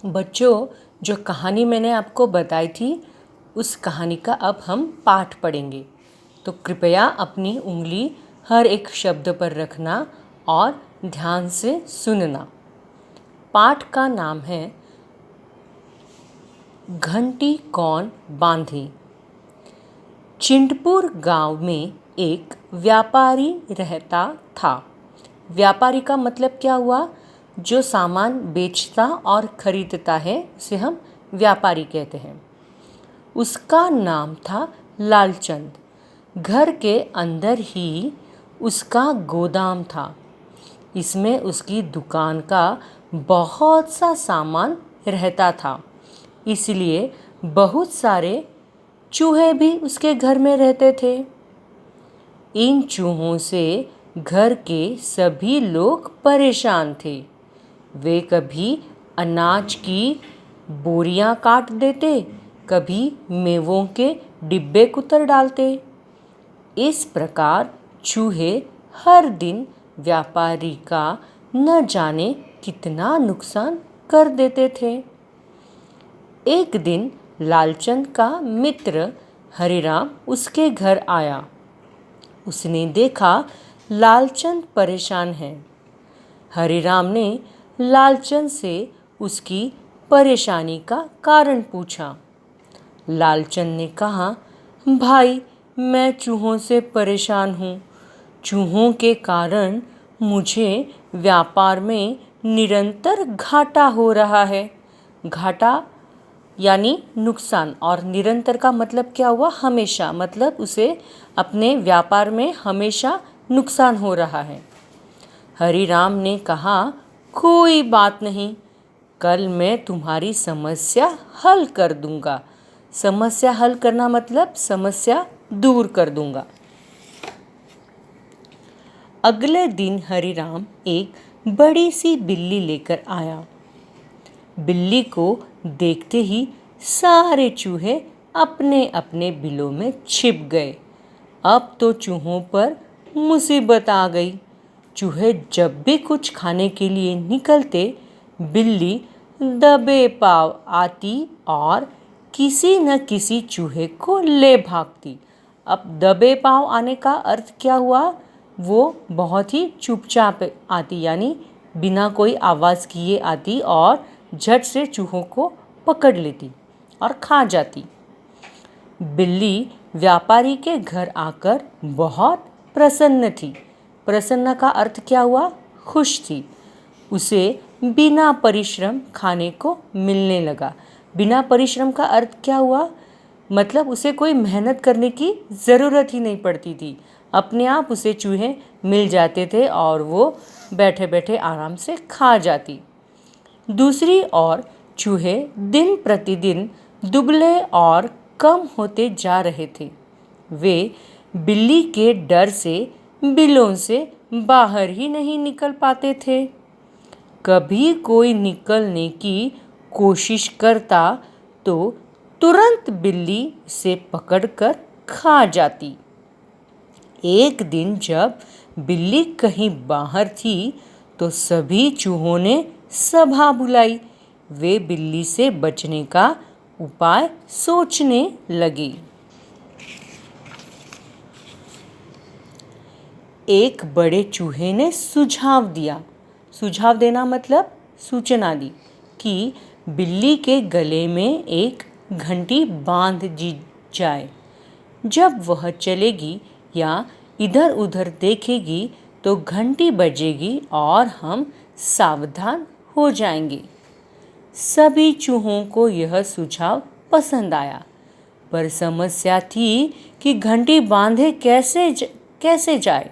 बच्चों, जो कहानी मैंने आपको बताई थी उस कहानी का अब हम पाठ पढ़ेंगे। तो कृपया अपनी उंगली हर एक शब्द पर रखना और ध्यान से सुनना। पाठ का नाम है घंटी कौन बांधे। चिंटपुर गांव में एक व्यापारी रहता था। व्यापारी का मतलब क्या हुआ? जो सामान बेचता और खरीदता है उसे हम व्यापारी कहते हैं। उसका नाम था लालचंद। घर के अंदर ही उसका गोदाम था। इसमें उसकी दुकान का बहुत सा सामान रहता था, इसलिए बहुत सारे चूहे भी उसके घर में रहते थे। इन चूहों से घर के सभी लोग परेशान थे। वे कभी अनाज की बोरियां काट देते, कभी मेवों के डिब्बे कुतर डालते। इस प्रकार चूहे हर दिन व्यापारी का न जाने कितना नुकसान कर देते थे। एक दिन लालचंद का मित्र हरिराम उसके घर आया। उसने देखा लालचंद परेशान है। हरिराम ने लालचंद से उसकी परेशानी का कारण पूछा। लालचंद ने कहा, भाई, मैं चूहों से परेशान हूँ। चूहों के कारण मुझे व्यापार में निरंतर घाटा हो रहा है। घाटा यानी नुकसान, और निरंतर का मतलब क्या हुआ? हमेशा, मतलब उसे अपने व्यापार में हमेशा नुकसान हो रहा है। हरिराम ने कहा, कोई बात नहीं, कल मैं तुम्हारी समस्या हल कर दूंगा। समस्या हल करना मतलब समस्या दूर कर दूंगा। अगले दिन हरिराम एक बड़ी सी बिल्ली लेकर आया। बिल्ली को देखते ही सारे चूहे अपने अपने बिलों में छिप गए। अब तो चूहों पर मुसीबत आ गई। चूहे जब भी कुछ खाने के लिए निकलते, बिल्ली दबे पांव आती और किसी न किसी चूहे को ले भागती। अब दबे पांव आने का अर्थ क्या हुआ? वो बहुत ही चुपचाप आती, यानी बिना कोई आवाज़ किए आती और झट से चूहों को पकड़ लेती और खा जाती। बिल्ली व्यापारी के घर आकर बहुत प्रसन्न थी। प्रसन्न का अर्थ क्या हुआ? खुश थी। उसे बिना परिश्रम खाने को मिलने लगा। बिना परिश्रम का अर्थ क्या हुआ? मतलब उसे कोई मेहनत करने की ज़रूरत ही नहीं पड़ती थी। अपने आप उसे चूहे मिल जाते थे और वो बैठे बैठे आराम से खा जाती। दूसरी ओर चूहे दिन प्रतिदिन दुबले और कम होते जा रहे थे। वे बिल्ली के डर से बिलों से बाहर ही नहीं निकल पाते थे। कभी कोई निकलने की कोशिश करता तो तुरंत बिल्ली से पकड़कर खा जाती। एक दिन जब बिल्ली कहीं बाहर थी तो सभी चूहों ने सभा बुलाई। वे बिल्ली से बचने का उपाय सोचने लगे। एक बड़े चूहे ने सुझाव दिया। सुझाव देना मतलब सूचना दी कि बिल्ली के गले में एक घंटी बांध दी जाए। जब वह चलेगी या इधर उधर देखेगी तो घंटी बजेगी और हम सावधान हो जाएंगे। सभी चूहों को यह सुझाव पसंद आया, पर समस्या थी कि घंटी बांधे कैसे जाए।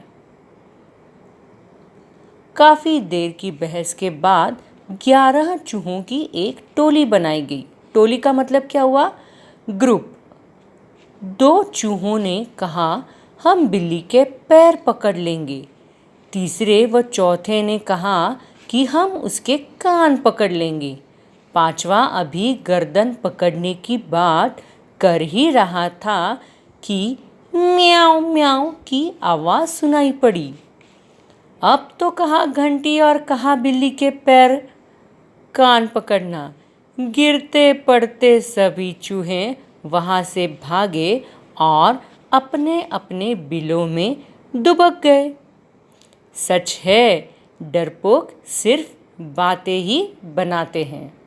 काफी देर की बहस के बाद 11 चूहों की एक टोली बनाई गई। टोली का मतलब क्या हुआ? ग्रुप। 2 चूहों ने कहा, हम बिल्ली के पैर पकड़ लेंगे। तीसरे व चौथे ने कहा कि हम उसके कान पकड़ लेंगे। पांचवा अभी गर्दन पकड़ने की बात कर ही रहा था कि म्याऊं म्याऊं की आवाज़ सुनाई पड़ी। अब तो कहा घंटी और कहा बिल्ली के पैर कान पकड़ना, गिरते पड़ते सभी चूहे वहाँ से भागे और अपने अपने बिलों में दुबक गए। सच है, डरपोक सिर्फ बातें ही बनाते हैं।